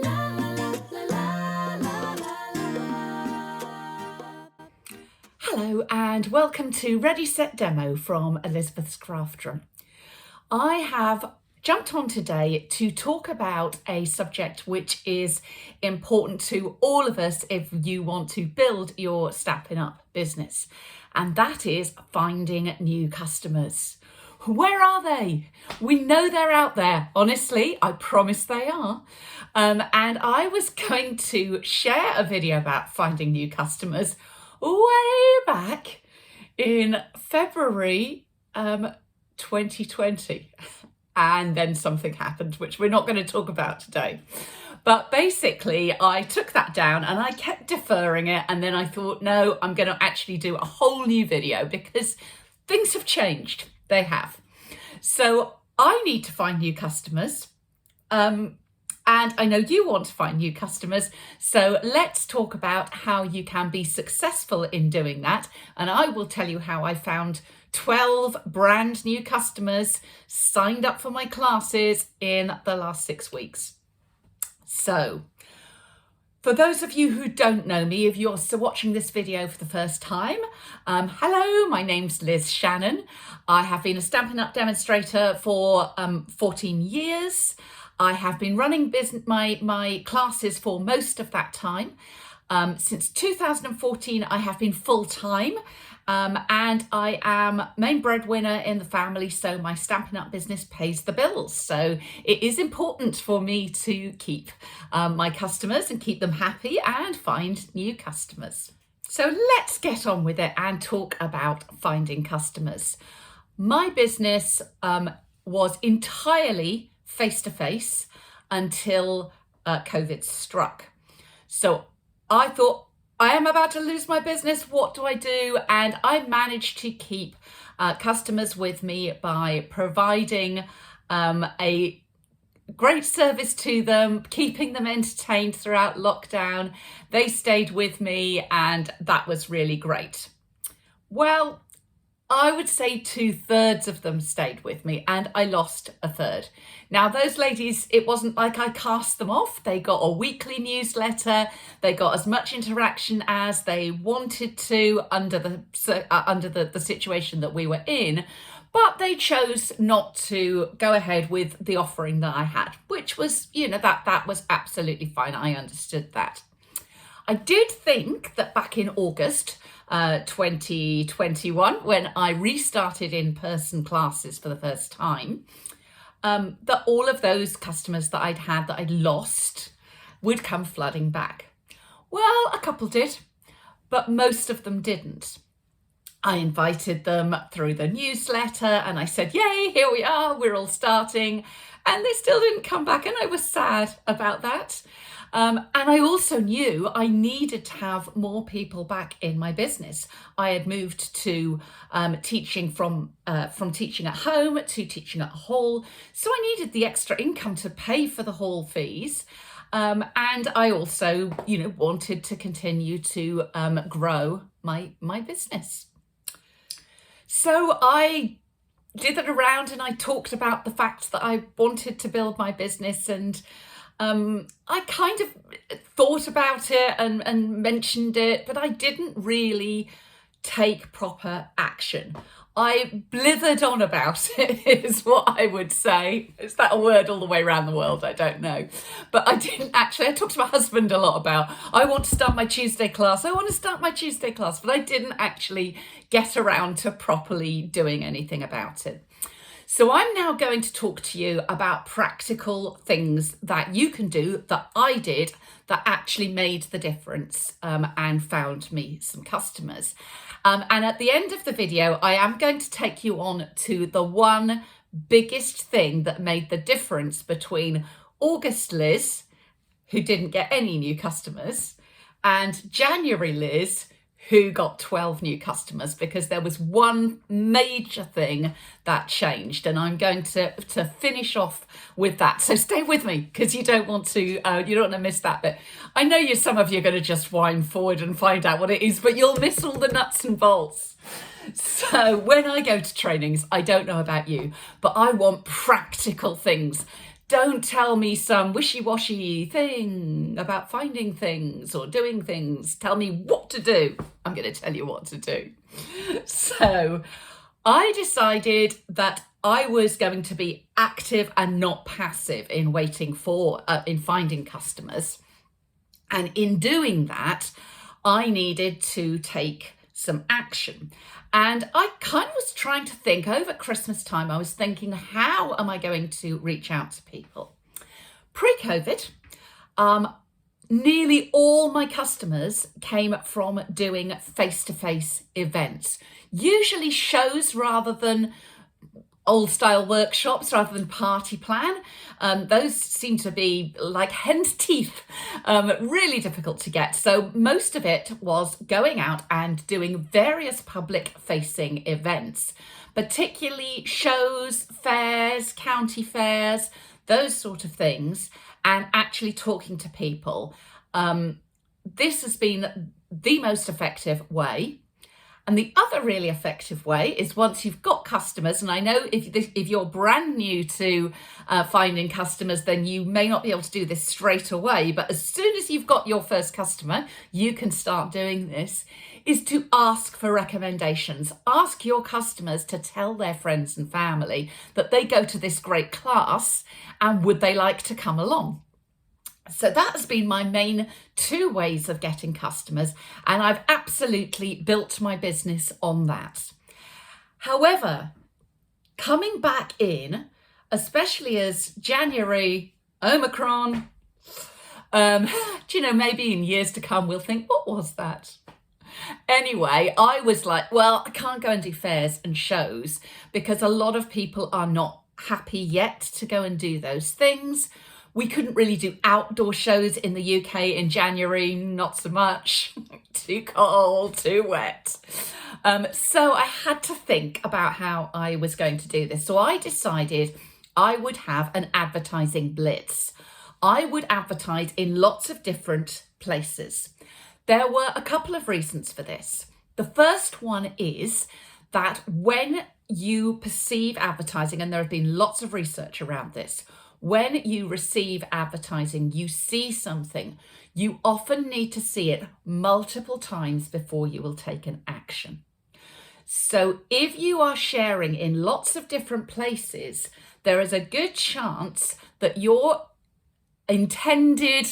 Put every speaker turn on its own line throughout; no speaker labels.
Hello and welcome to Ready Set Demo from Elizabeth's Craft Room. I have jumped on today to talk about a subject which is important to all of us if you want to build your Stampin' Up business, and that is finding new customers. Where are they? We know they're out there. Honestly, I promise they are. And I was going to share a video about finding new customers way back in February 2020. And then something happened, which we're not going to talk about today. But basically, I took that down and I kept deferring it. And then I thought, no, I'm going to actually do a whole new video because things have changed. They have. So I need to find new customers. And I know you want to find new customers. So let's talk about how you can be successful in doing that. And I will tell you how I found 12 brand new customers signed up for my classes in the last 6 weeks. So for those of you who don't know me, if you're watching this video for the first time, hello, my name's Liz Shannon. I have been a Stampin' Up demonstrator for 14 years. I have been running my classes for most of that time. Since 2014, I have been full-time, and I am main breadwinner in the family, so my Stampin' Up business pays the bills. So it is important for me to keep my customers and keep them happy and find new customers. So let's get on with it and talk about finding customers. My business was entirely face-to-face until COVID struck. So I thought, I am about to lose my business. What do I do? And I managed to keep customers with me by providing a great service to them, keeping them entertained throughout lockdown. They stayed with me and that was really great. Well, I would say 2/3 of them stayed with me and I lost a third. Now those ladies, it wasn't like I cast them off. They got a weekly newsletter. They got as much interaction as they wanted to under the situation that we were in, but they chose not to go ahead with the offering that I had, which was, that was absolutely fine. I understood that. I did think that back in August 2021, when I restarted in-person classes for the first time, that all of those customers that I'd lost would come flooding back. Well, a couple did, but most of them didn't. I invited them through the newsletter and I said, yay, here we are, we're all starting. And they still didn't come back and I was sad about that. And I also knew I needed to have more people back in my business. I had moved to teaching from teaching at home to teaching at a hall. So I needed the extra income to pay for the hall fees. And I also, wanted to continue to grow my business. So I did it around and I talked about the fact that I wanted to build my business, and I kind of thought about it and mentioned it, but I didn't really take proper action. I blithered on about it, is what I would say. Is that a word all the way around the world? I don't know. But I didn't actually. I talked to my husband a lot about, I want to start my Tuesday class. But I didn't actually get around to properly doing anything about it. So I'm now going to talk to you about practical things that you can do that I did that actually made the difference and found me some customers. And at the end of the video, I am going to take you on to the one biggest thing that made the difference between August Liz, who didn't get any new customers, and January Liz, who got 12 new customers, because there was one major thing that changed, and I'm going to finish off with that. So stay with me, because you don't want to miss that bit. I know some of you are going to just wind forward and find out what it is, but you'll miss all the nuts and bolts. So when I go to trainings, I don't know about you, but I want practical things. Don't tell me some wishy-washy thing about finding things or doing things. Tell me what to do. I'm going to tell you what to do. So I decided that I was going to be active and not passive in waiting for, in finding customers. And in doing that, I needed to take some action. And I kind of was trying to think over Christmas time, I was thinking, how am I going to reach out to people? Pre-COVID, nearly all my customers came from doing face-to-face events, usually shows rather than old style workshops rather than party plan. Those seem to be like hen's teeth, really difficult to get. So most of it was going out and doing various public facing events, particularly shows, fairs, county fairs, those sort of things, and actually talking to people. This has been the most effective way. And the other really effective way is once you've got customers, and I know if you're brand new to finding customers, then you may not be able to do this straight away, but as soon as you've got your first customer, you can start doing this, is to ask for recommendations. Ask your customers to tell their friends and family that they go to this great class and would they like to come along. So that has been my main two ways of getting customers, and I've absolutely built my business on that. However, coming back in, especially as January, Omicron, maybe in years to come, we'll think, what was that? Anyway, I was like, well, I can't go and do fairs and shows because a lot of people are not happy yet to go and do those things. We couldn't really do outdoor shows in the UK in January, not so much, too cold, too wet. So I had to think about how I was going to do this. So I decided I would have an advertising blitz. I would advertise in lots of different places. There were a couple of reasons for this. The first one is that when you perceive advertising, and there have been lots of research around this, when you receive advertising, you see something, you often need to see it multiple times before you will take an action. So if you are sharing in lots of different places, there is a good chance that your intended,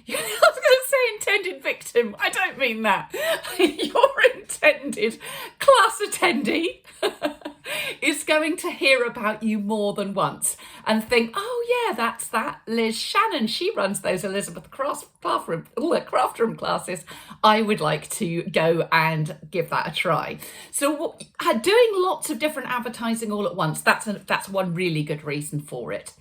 I was going to say intended victim, I don't mean that, your intended class attendee is going to hear about you more than once and think, oh yeah, that's that Liz Shannon. She runs those Elizabeth craft room classes. I would like to go and give that a try. So doing lots of different advertising all at once, that's one really good reason for it.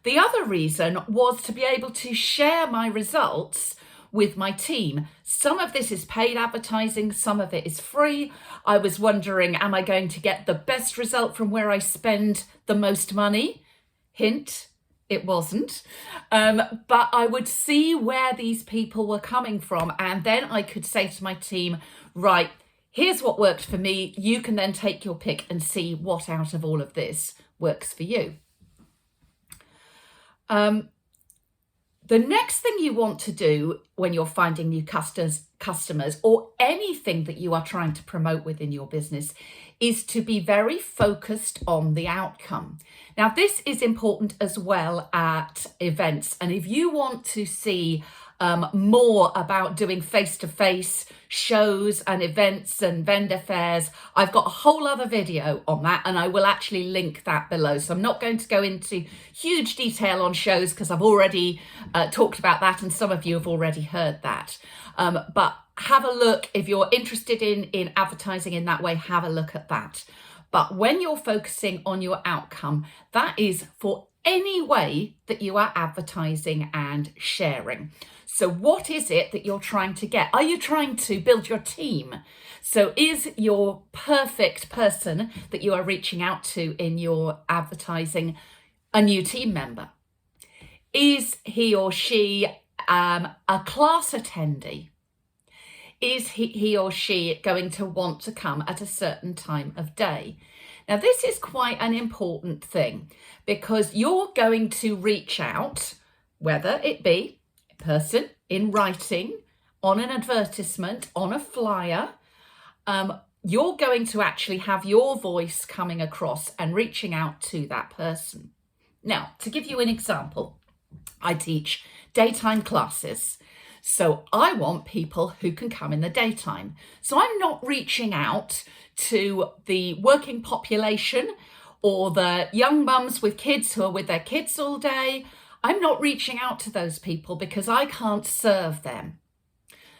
The other reason was to be able to share my results with my team. Some of this is paid advertising, some of it is free. I was wondering, am I going to get the best result from where I spend the most money? Hint, it wasn't. But I would see where these people were coming from, and then I could say to my team, right, here's what worked for me. You can then take your pick and see what out of all of this works for you. The next thing you want to do when you're finding new customers or anything that you are trying to promote within your business is to be very focused on the outcome. Now, this is important as well at events. And if you want to see more about doing face-to-face shows and events and vendor fairs, I've got a whole other video on that, and I will actually link that below. So I'm not going to go into huge detail on shows because I've already talked about that, and some of you have already heard that. But have a look if you're interested in advertising in that way. Have a look at that. But when you're focusing on your outcome, that is for any way that you are advertising and sharing. So what is it that you're trying to get? Are you trying to build your team? So is your perfect person that you are reaching out to in your advertising a new team member? Is he or she a class attendee? Is he or she going to want to come at a certain time of day? Now, this is quite an important thing because you're going to reach out, whether it be a person in writing, on an advertisement, on a flyer, you're going to actually have your voice coming across and reaching out to that person. Now, to give you an example, I teach daytime classes. So I want people who can come in the daytime. So I'm not reaching out to the working population or the young mums with kids who are with their kids all day. I'm not reaching out to those people because I can't serve them.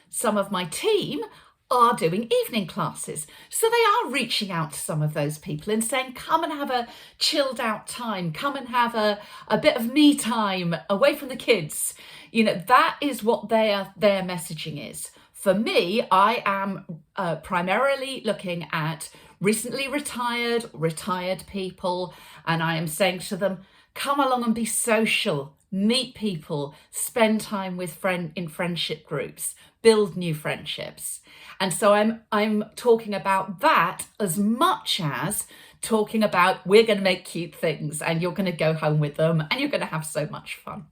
Some of my team are doing evening classes. So they are reaching out to some of those people and saying, come and have a chilled out time, come and have a bit of me time away from the kids. You know, that is what their messaging is. For me, I am primarily looking at recently retired people, and I am saying to them, come along and be social, meet people, spend time with in friendship groups, build new friendships. And so I'm talking about that as much as talking about we're going to make cute things and you're going to go home with them and you're going to have so much fun.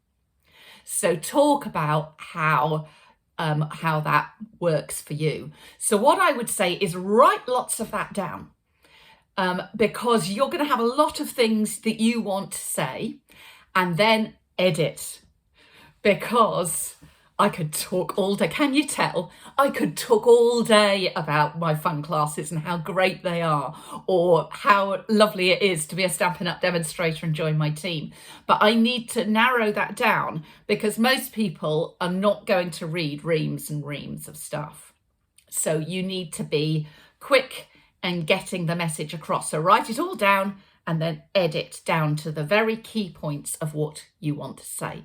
So talk about how that works for you. So what I would say is write lots of that down because you're going to have a lot of things that you want to say, and then edit, because I could talk all day. Can you tell? I could talk all day about my fun classes and how great they are, or how lovely it is to be a Stampin' Up demonstrator and join my team. But I need to narrow that down because most people are not going to read reams and reams of stuff. So you need to be quick and getting the message across. So write it all down and then edit down to the very key points of what you want to say.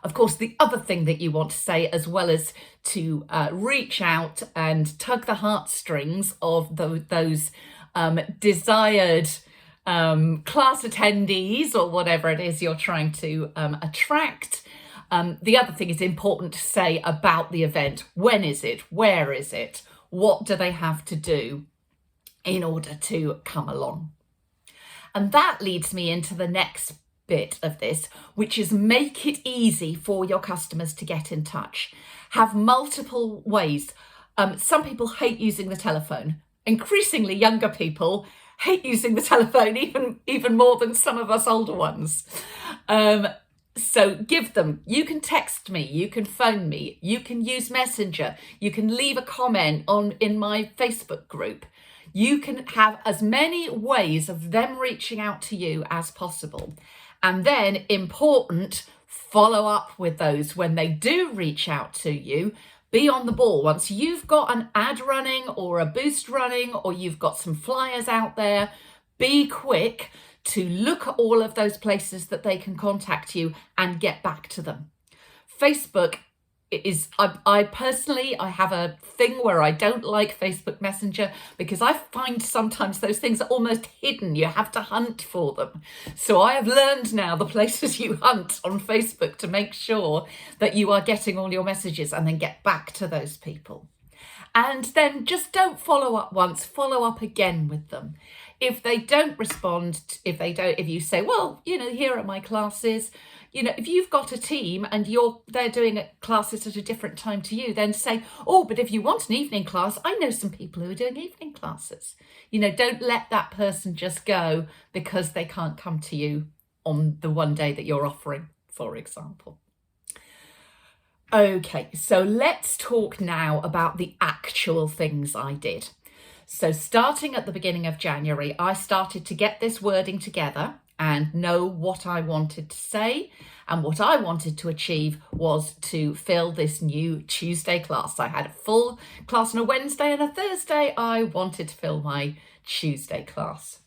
Of course, the other thing that you want to say, as well as to reach out and tug the heartstrings of those desired class attendees or whatever it is you're trying to attract. The other thing is important to say about the event. When is it? Where is it? What do they have to do in order to come along? And that leads me into the next bit of this, which is make it easy for your customers to get in touch. Have multiple ways. Some people hate using the telephone. Increasingly younger people hate using the telephone even more than some of us older ones. So give them, you can text me, you can phone me, you can use Messenger, you can leave a comment in my Facebook group. You can have as many ways of them reaching out to you as possible. And then, important, follow up with those when they do reach out to you. Be on the ball. Once you've got an ad running or a boost running, or you've got some flyers out there, be quick to look at all of those places that they can contact you and get back to them. Facebook is, I personally have a thing where I don't like Facebook Messenger because I find sometimes those things are almost hidden. You have to hunt for them. So I have learned now the places you hunt on Facebook to make sure that you are getting all your messages and then get back to those people. And then just don't follow up once, follow up again with them. If they don't respond, if you say, well, here are my classes, if you've got a team and they're doing classes at a different time to you, then say, oh, but if you want an evening class, I know some people who are doing evening classes. Don't let that person just go because they can't come to you on the one day that you're offering, for example. Okay, so let's talk now about the actual things I did. So starting at the beginning of January, I started to get this wording together and know what I wanted to say. And what I wanted to achieve was to fill this new Tuesday class. I had a full class on a Wednesday and a Thursday. I wanted to fill my Tuesday class.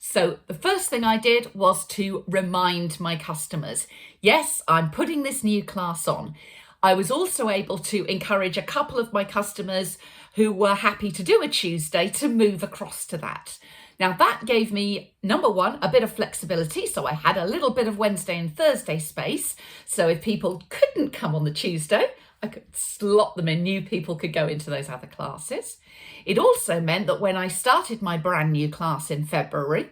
So the first thing I did was to remind my customers, yes, I'm putting this new class on. I was also able to encourage a couple of my customers who were happy to do a Tuesday to move across to that. Now that gave me, number one, a bit of flexibility. So I had a little bit of Wednesday and Thursday space. So if people couldn't come on the Tuesday, I could slot them in. New people could go into those other classes. It also meant that when I started my brand new class in February,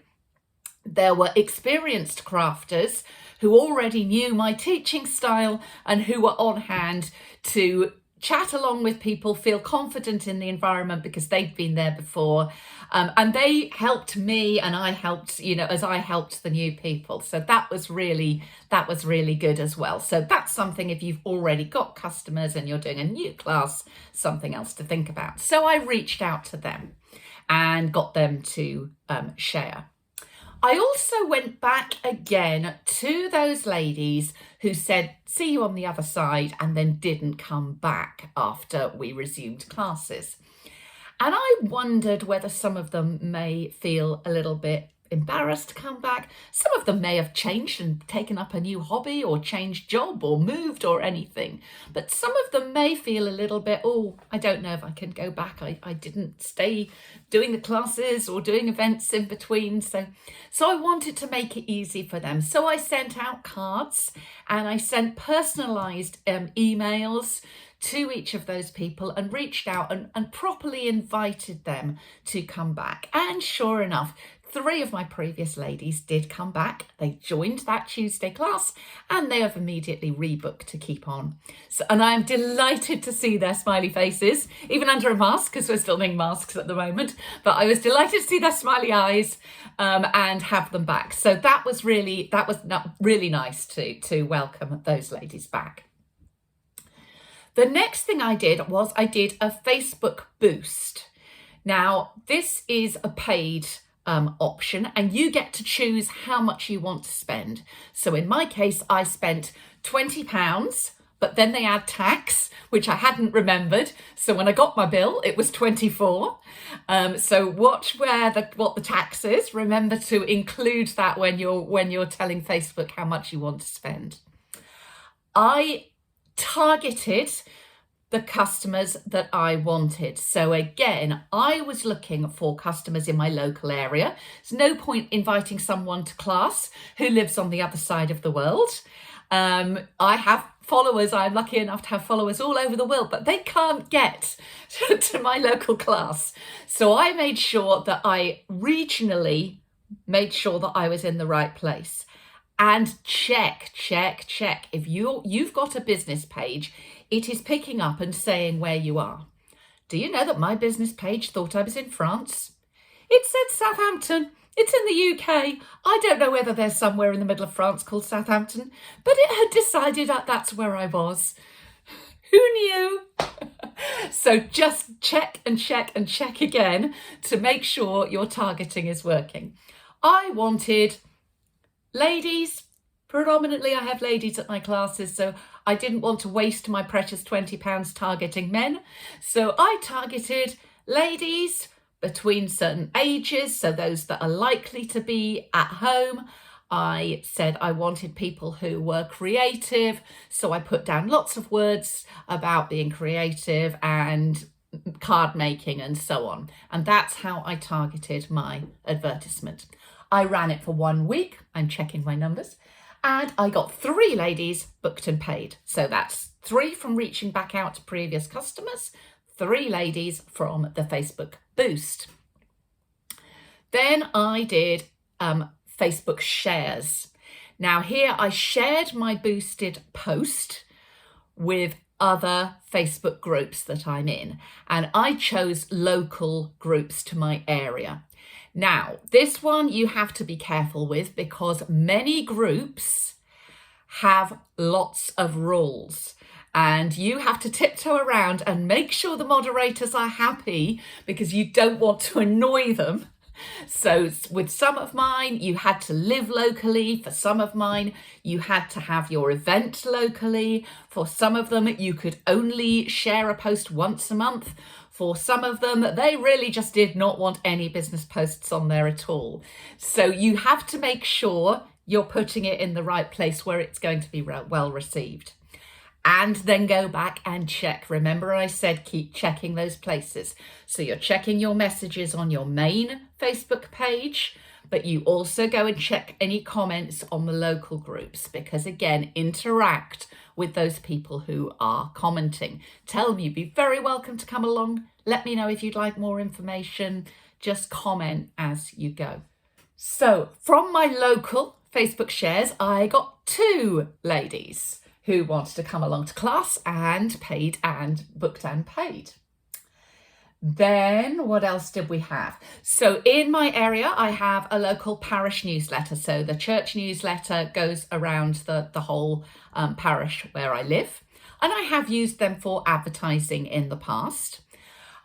there were experienced crafters who already knew my teaching style and who were on hand to chat along with people, feel confident in the environment because they'd been there before. And they helped me, and I helped, as I helped the new people. So that was really good as well. So that's something, if you've already got customers and you're doing a new class, something else to think about. So I reached out to them and got them to share. I also went back again to those ladies who said, see you on the other side, and then didn't come back after we resumed classes. And I wondered whether some of them may feel a little bit embarrassed to come back. Some of them may have changed and taken up a new hobby or changed job or moved or anything. But some of them may feel a little bit, oh, I don't know if I can go back. I didn't stay doing the classes or doing events in between. So I wanted to make it easy for them. So I sent out cards and I sent personalised emails to each of those people and reached out and properly invited them to come back. And sure enough, 3 of my previous ladies did come back. They joined that Tuesday class and they have immediately rebooked to keep on. And I am delighted to see their smiley faces, even under a mask, because we're still doing masks at the moment. But I was delighted to see their smiley eyes and have them back. So that was really nice to welcome those ladies back. The next thing I did was I did a Facebook boost. Now, this is a paid option, and you get to choose how much you want to spend. So in my case, I spent £20, but then they add tax, which I hadn't remembered. So when I got my bill, it was 24. So watch what the tax is. Remember to include that when you're telling Facebook how much you want to spend. I targeted the customers that I wanted. So again, I was looking for customers in my local area. There's no point inviting someone to class who lives on the other side of the world. I have followers. I'm lucky enough to have followers all over the world, but they can't get to my local class. So I made sure that I regionally made sure that I was in the right place. And check. If you've got a business page, it is picking up and saying where you are. Do you know that my business page thought I was in France? It said Southampton. It's in the UK. I don't know whether there's somewhere in the middle of France called Southampton, but it had decided that that's where I was. Who knew? So just check again to make sure your targeting is working. I wanted ladies. Predominantly, I have ladies at my classes, so I didn't want to waste my precious £20 targeting men. So I targeted ladies between certain ages, so those that are likely to be at home. I said I wanted people who were creative, so I put down lots of words about being creative and card making and so on. And that's how I targeted my advertisement. I ran it for 1 week. I'm checking my numbers. And I got 3 ladies booked and paid. So that's 3 from reaching back out to previous customers, 3 ladies from the Facebook boost. Then I did Facebook shares. Now here I shared my boosted post with other Facebook groups that I'm in, and I chose local groups to my area. Now, this one you have to be careful with because many groups have lots of rules and you have to tiptoe around and make sure the moderators are happy because you don't want to annoy them. So with some of mine, you had to live locally. For some of mine, you had to have your event locally. For some of them, you could only share a post once a month. For some of them, they really just did not want any business posts on there at all. So you have to make sure you're putting it in the right place where it's going to be well received. And then go back and check. Remember I said keep checking those places. So you're checking your messages on your main Facebook page, But you also go and check any comments on the local groups, because again, interact with those people who are commenting. Tell them you'd be very welcome to come along. Let me know if you'd like more information. Just comment as you go. So from my local Facebook shares, I got 2 ladies who wanted to come along to class and paid and booked and paid. Then what else did we have? So in my area, I have a local parish newsletter. So the church newsletter goes around the whole parish where I live. And I have used them for advertising in the past.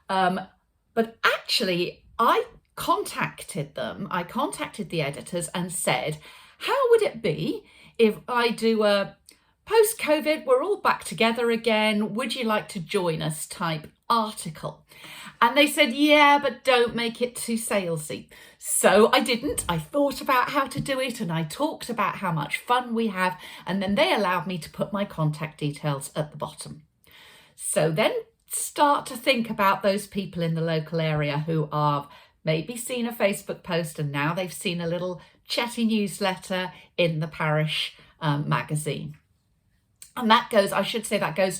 But actually, I contacted the editors and said, how would it be if I do a post-COVID, we're all back together again, would you like to join us type article? And they said, yeah, but don't make it too salesy. So I didn't. I thought about how to do it and I talked about how much fun we have, and then they allowed me to put my contact details at the bottom. So then start to think about those people in the local area who are maybe seen a Facebook post and now they've seen a little chatty newsletter in the parish magazine. And that goes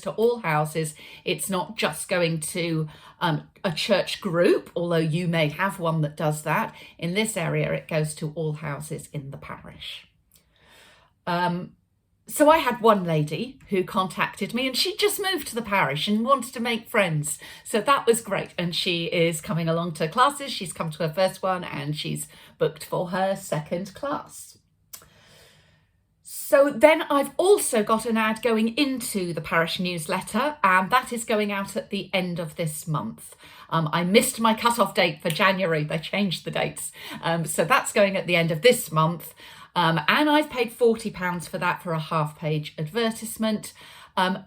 to all houses. It's not just going to a church group, although you may have one that does that. In this area, it goes to all houses in the parish. So I had one lady who contacted me and she just moved to the parish and wanted to make friends. So that was great. And she is coming along to classes. She's come to her first one and she's booked for her second class. So then I've also got an ad going into the parish newsletter, and that is going out at the end of this month. I missed my cut-off date for January. They changed the dates. So that's going at the end of this month. And I've paid £40 for that, for a half-page advertisement.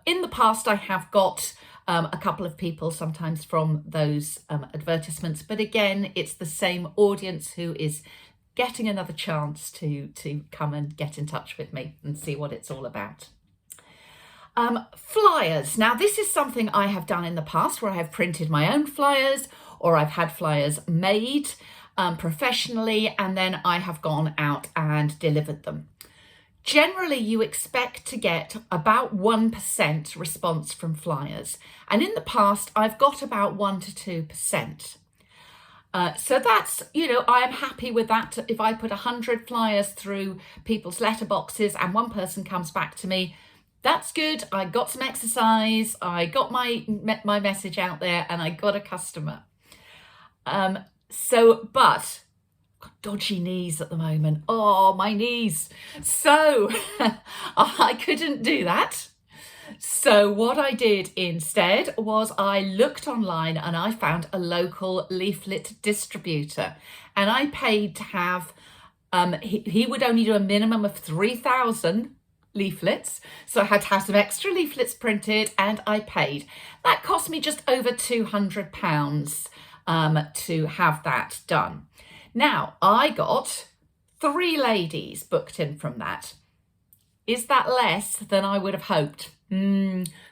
In the past, I have got a couple of people sometimes from those advertisements. But again, it's the same audience who is getting another chance to come and get in touch with me and see what it's all about. Flyers. Now, this is something I have done in the past where I have printed my own flyers, or I've had flyers made professionally, and then I have gone out and delivered them. Generally, you expect to get about 1% response from flyers. And in the past, I've got about 1 to 2%. So that's, I am happy with that. If I put 100 flyers through people's letterboxes and one person comes back to me, that's good. I got some exercise. I got my message out there and I got a customer. But got dodgy knees at the moment. Oh, my knees. So I couldn't do that. So what I did instead was I looked online and I found a local leaflet distributor, and I paid to have, he would only do a minimum of 3,000 leaflets. So I had to have some extra leaflets printed and I paid. That cost me just over £200 to have that done. Now, I got 3 ladies booked in from that. Is that less than I would have hoped?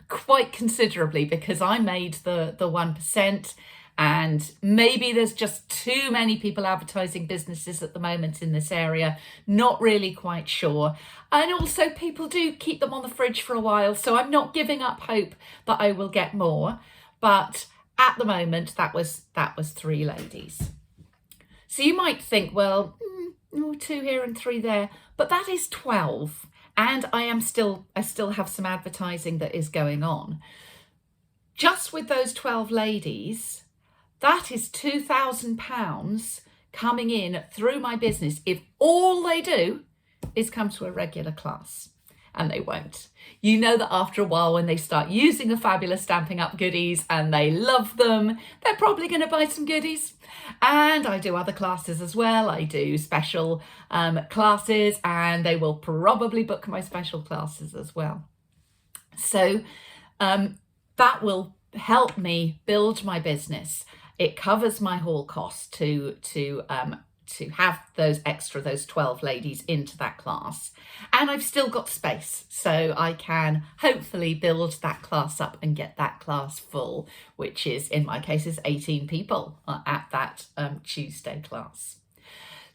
Quite considerably, because I made the 1%, and maybe there's just too many people advertising businesses at the moment in this area. Not really quite sure. And also people do keep them on the fridge for a while, so I'm not giving up hope that I will get more. But at the moment, that was 3 ladies. So you might think, well, 2 here and 3 there, but that is 12. And I still have some advertising that is going on. Just with those 12 ladies, that is £2,000 coming in through my business if all they do is come to a regular class. And they won't. You know that after a while, when they start using the fabulous Stampin' Up goodies and they love them, they're probably going to buy some goodies. And I do other classes as well. I do special classes, and they will probably book my special classes as well. So that will help me build my business. It covers my hall costs to have those 12 ladies into that class. And I've still got space, so I can hopefully build that class up and get that class full, which is, in my case, is 18 people at that Tuesday class.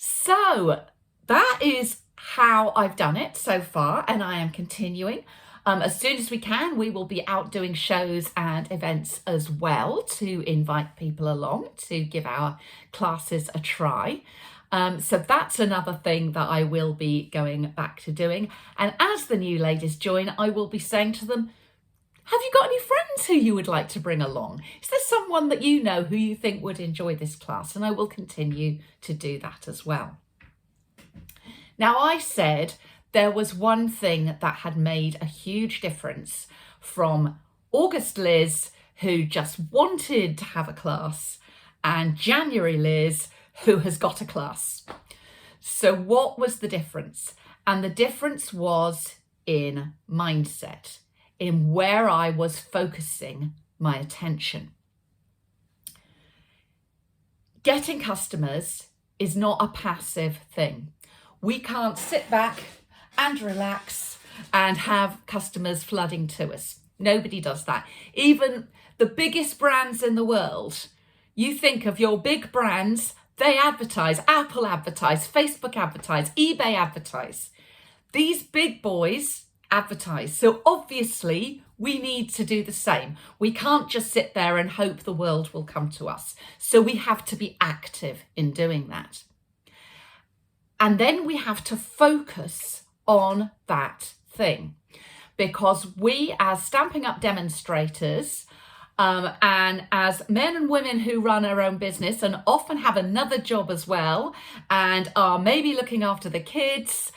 So that is how I've done it so far, and I am continuing. As soon as we can, we will be out doing shows and events as well to invite people along to give our classes a try. So that's another thing that I will be going back to doing. And as the new ladies join, I will be saying to them, have you got any friends who you would like to bring along? Is there someone that you know who you think would enjoy this class? And I will continue to do that as well. Now, I said there was one thing that had made a huge difference from August Liz, who just wanted to have a class, and January Liz, who has got a class. So what was the difference? And the difference was in mindset, in where I was focusing my attention. Getting customers is not a passive thing. We can't sit back and relax and have customers flooding to us. Nobody does that. Even the biggest brands in the world, you think of your big brands, they advertise, Apple advertise, Facebook advertise, eBay advertise. These big boys advertise. So obviously we need to do the same. We can't just sit there and hope the world will come to us. So we have to be active in doing that. And then we have to focus on that thing, because we as Stampin' Up demonstrators and as men and women who run our own business and often have another job as well and are maybe looking after the kids,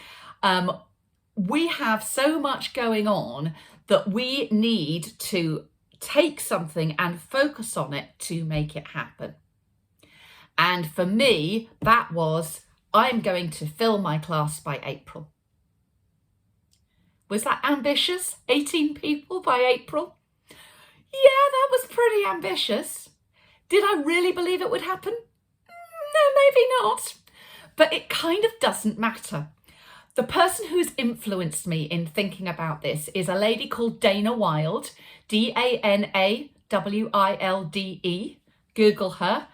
we have so much going on that we need to take something and focus on it to make it happen. And for me, that was, I'm going to fill my class by April. Was that ambitious? 18 people by April? Yeah, that was pretty ambitious. Did I really believe it would happen? No, maybe not. But it kind of doesn't matter. The person who's influenced me in thinking about this is a lady called Dana Wilde, Danawilde. Google her.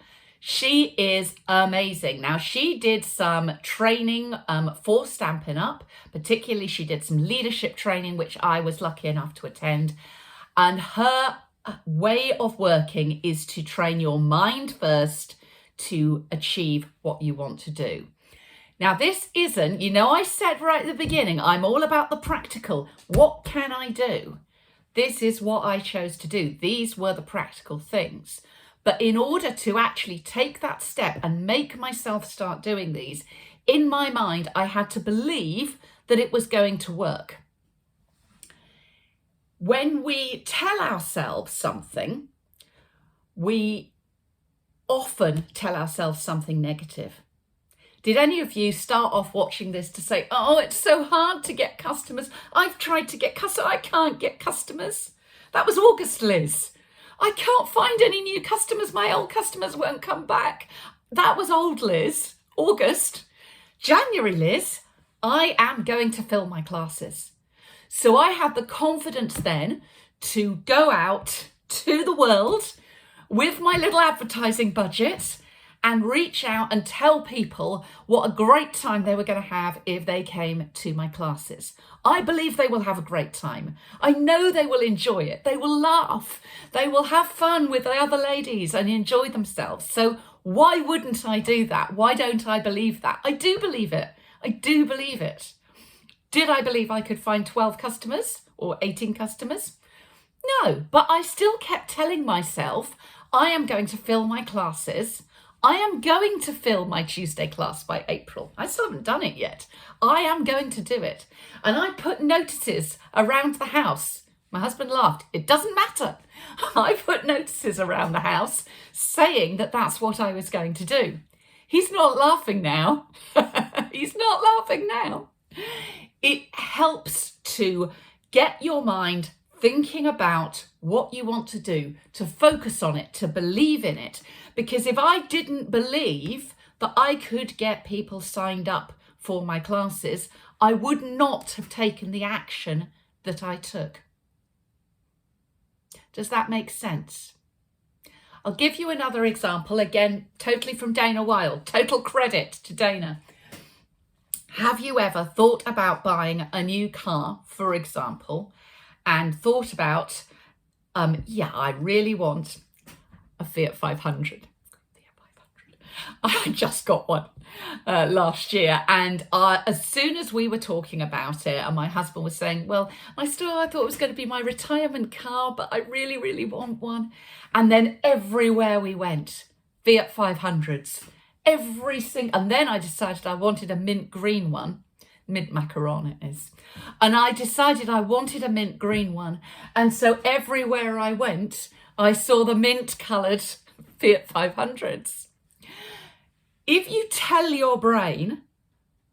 She is amazing. Now, she did some training for Stampin' Up. Particularly, she did some leadership training, which I was lucky enough to attend. And her way of working is to train your mind first to achieve what you want to do. Now, this isn't, I said right at the beginning, I'm all about the practical. What can I do? This is what I chose to do. These were the practical things. But in order to actually take that step and make myself start doing these, in my mind, I had to believe that it was going to work. When we tell ourselves something, we often tell ourselves something negative. Did any of you start off watching this to say, oh, it's so hard to get customers. I've tried to get customers. I can't get customers. That was August Liz. I can't find any new customers. My old customers won't come back. That was old Liz. August. January Liz, I am going to fill my classes. So I had the confidence then to go out to the world with my little advertising budget and reach out and tell people what a great time they were going to have if they came to my classes. I believe they will have a great time. I know they will enjoy it. They will laugh. They will have fun with the other ladies and enjoy themselves. So why wouldn't I do that? Why don't I believe that? I do believe it. I do believe it. Did I believe I could find 12 customers or 18 customers? No, but I still kept telling myself, I am going to fill my classes. I am going to fill my Tuesday class by April. I still haven't done it yet. I am going to do it. And I put notices around the house. My husband laughed. It doesn't matter. I put notices around the house saying that that's what I was going to do. He's not laughing now. He's not laughing now. It helps to get your mind thinking about what you want to do, to focus on it, to believe in it. Because if I didn't believe that I could get people signed up for my classes, I would not have taken the action that I took. Does that make sense? I'll give you another example, again, totally from Dana Wilde, total credit to Dana. Have you ever thought about buying a new car, for example, and thought about, I really want a Fiat 500. I just got one last year, and as soon as we were talking about it, and my husband was saying, well, I thought it was going to be my retirement car, but I really, really want one. And then everywhere we went, Fiat 500s, and then I decided I wanted a mint green one. Mint macaron it is. And I decided I wanted a mint green one. And so everywhere I went, I saw the mint coloured Fiat 500s. If you tell your brain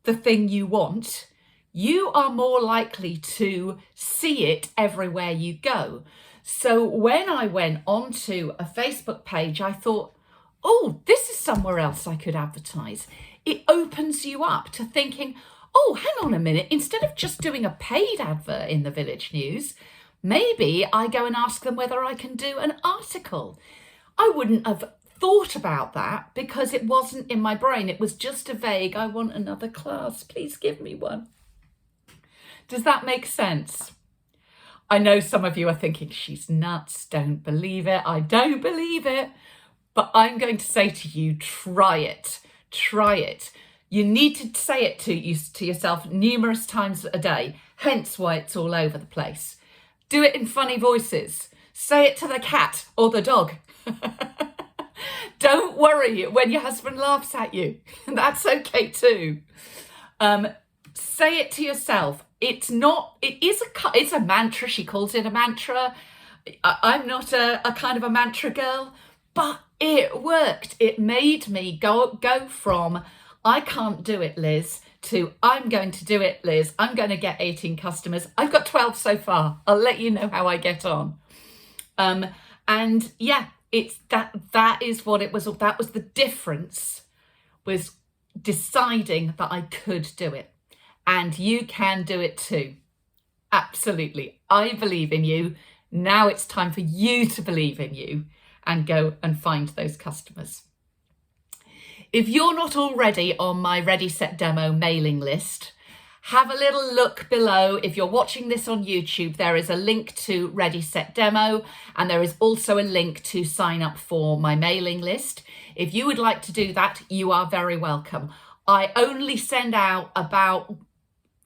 the thing you want, you are more likely to see it everywhere you go. So when I went onto a Facebook page, I thought, oh, this is somewhere else I could advertise. It opens you up to thinking, oh, hang on a minute, instead of just doing a paid advert in the Village News, maybe I go and ask them whether I can do an article. I wouldn't have thought about that because it wasn't in my brain. It was just a vague, I want another class, please give me one. Does that make sense? I know some of you are thinking, she's nuts, don't believe it. I don't believe it. But I'm going to say to you, try it. Try it. You need to say it to yourself numerous times a day, hence why it's all over the place. Do it in funny voices. Say it to the cat or the dog. Don't worry when your husband laughs at you. That's okay too. Say it to yourself. It's a mantra. She calls it a mantra. I'm not a kind of a mantra girl, but it worked. It made me go from, I can't do it, Liz, to I'm going to do it, Liz. I'm going to get 18 customers. I've got 12 so far. I'll let you know how I get on. And yeah, it's that is what it was. That was the difference, was deciding that I could do it. And you can do it too. Absolutely. I believe in you. Now it's time for you to believe in you and go and find those customers. If you're not already on my Ready Set Demo mailing list, have a little look below. If you're watching this on YouTube, there is a link to Ready Set Demo, and there is also a link to sign up for my mailing list. If you would like to do that, you are very welcome. I only send out about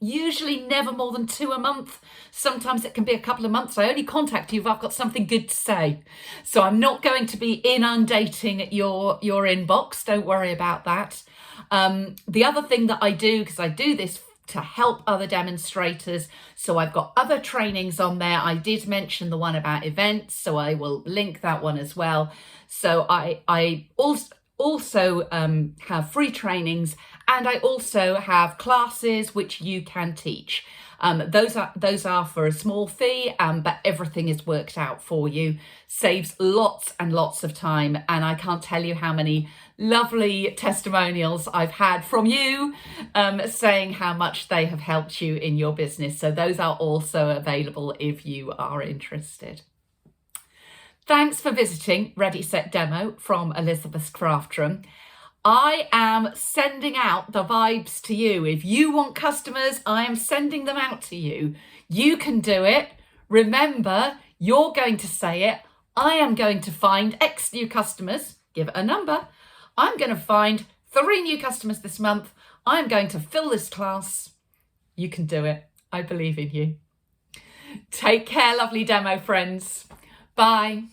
usually never more than 2 a month. Sometimes it can be a couple of months. I only contact you if I've got something good to say. So I'm not going to be inundating your inbox. Don't worry about that. The other thing that I do, because I do this to help other demonstrators, so I've got other trainings on there. I did mention the one about events, so I will link that one as well. So I also have free trainings, and I also have classes which you can teach. Those are for a small fee, but everything is worked out for you. Saves lots and lots of time, and I can't tell you how many lovely testimonials I've had from you saying how much they have helped you in your business. So those are also available if you are interested. Thanks for visiting Ready Set Demo from Elizabeth's Craft Room. I am sending out the vibes to you. If you want customers, I am sending them out to you. You can do it. Remember, you're going to say it. I am going to find X new customers. Give it a number. I'm going to find 3 new customers this month. I'm going to fill this class. You can do it. I believe in you. Take care, lovely demo friends. Bye.